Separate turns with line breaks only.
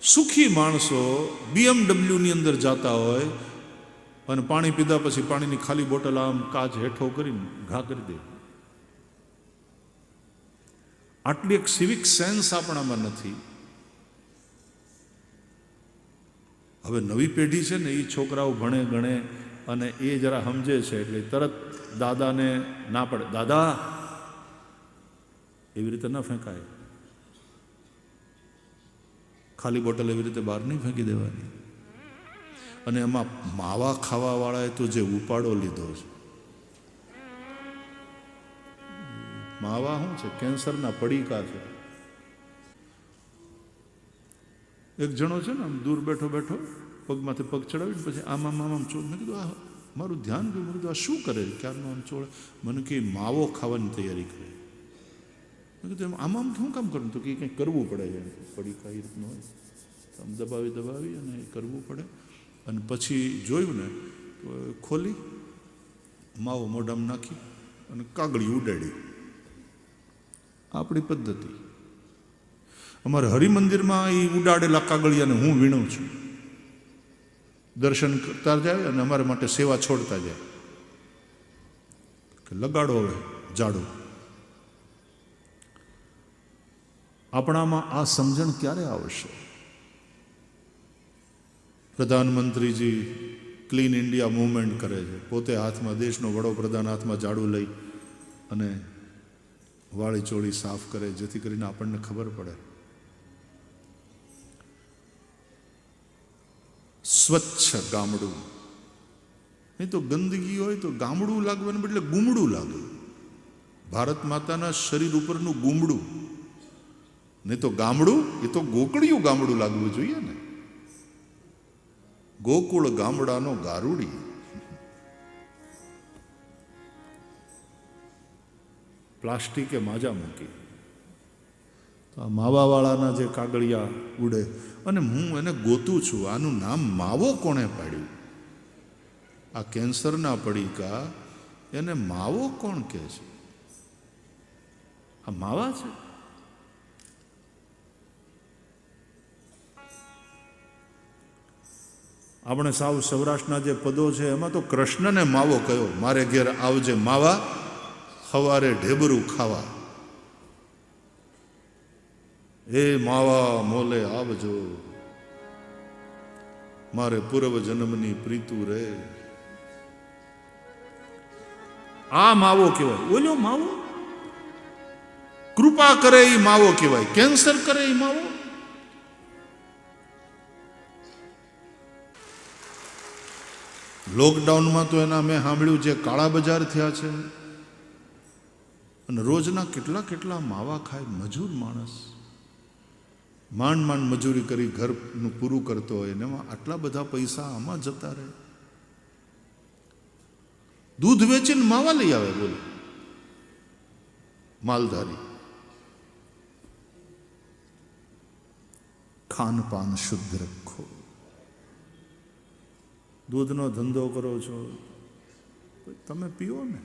સુખી માણસો BMW ની અંદર જતા હોય અને પાણી પીધા પછી પાણીની ખાલી બોટલ આમ કાચ હેઠો કરીને ઘા કરી દે. આટલી એક સિવિક સેન્સ આપણામાં નથી. હવે નવી પેઢી છે ને, એ છોકરાઓ ભણે ગણે અને એ જરા સમજે છે એટલે તરત દાદાને ના પડે, દાદા એવી રીતે ન ફેંકાય, ખાલી બોટલ એવી રીતે બહાર નહીં ફેંકી દેવાની. અને એમાં માવા ખાવાવાળાએ તો જે ઉપાડો લીધો છે, માવા શું છે, કેન્સરના પડીકા છે. એક જણો છે ને આમ દૂર બેઠો બેઠો પગમાંથી પગ ચડાવીને પછી આમ આમ આમ ચોળ. મેં કીધું આ મારું ધ્યાન ગયું. મેં કીધું આ શું કરે ક્યારનો આમ ચોળે? મને કે માવો ખાવાની તૈયારી કરે. મેં કીધું આમ આમ શું કામ કરું? તો કે કંઈક કરવું પડે છે, પડીકા એ રીતનું હોય, આમ દબાવી દબાવી અને એ કરવું પડે. અને પછી જોયું ને ખોલી માવો મોઢામાં નાખી અને કાગળી ઉડાડી. આપણી પદ્ધતિ. અમારે હરિમંદિરમાં એ ઉડાડેલા કાગળિયાને હું વીણું છું. દર્શન કરતા જાય અને અમારા માટે સેવા છોડતા જાય કે લગાડો હવે જાડો. આપણામાં આ સમજણ ક્યારે આવશે? પ્રધાનમંત્રીજી ક્લીન ઇન્ડિયા મૂવમેન્ટ કરે છે, પોતે હાથમાં, દેશનો વડાપ્રધાન હાથમાં ઝાડુ લઈ અને વાળી ચોળી સાફ કરે, જેથી કરીને આપણને ખબર પડે. સ્વચ્છ ગામડું. નહીં તો ગંદકી હોય તો ગામડું લાગવાને બદલે ગુમડું લાગે. ભારત માતાના શરીર ઉપરનું ગુમડું, નહીં તો ગામડું, એ તો ગોકળિયું ગામડું લાગવું જોઈએ ને. ગોકુળ ગામડાનો ગારુડી. પ્લાસ્ટિકે માજા મૂકી. તો આ માવાવાળાના જે કાગળિયા ઉડે, અને હું એને ગોતું છું, આનું નામ માવો કોણે પાડ્યું? આ કેન્સરના પડીકા એને માવો કોણ કહે છે? આ માવા છે? આપણે સાવ સૌરાષ્ટ્રના જે પદો છે એમાં તો કૃષ્ણને માવો કયો, મારે ઘેર આવજે માવા, સવારે ઢેબરું ખાવા. એ માવા મોલે આવજો, મારે પૂર્વ જન્મની પ્રીતુ રે. આ માવો કહેવાય. ઓલો માવો કૃપા કરે એ માવો કહેવાય, કેન્સર કરે એ માવો. લોકડાઉનમાં તો એના મેં સાંભળ્યું જે કાળા બજાર થયા છે, અને રોજના કેટલા કેટલા માવા ખાય મજૂર માણસ. માંડ માંડ મજૂરી કરી ઘરનું પૂરું કરતો હોય, એમાં આટલા બધા પૈસા આમાં જતા રહે. દૂધ વેચીને માવા લઈ આવે, બોલો માલધારી. ખાનપાન શુદ્ધ રખો. દૂધનો ધંધો કરો છો તમે પીઓ ને.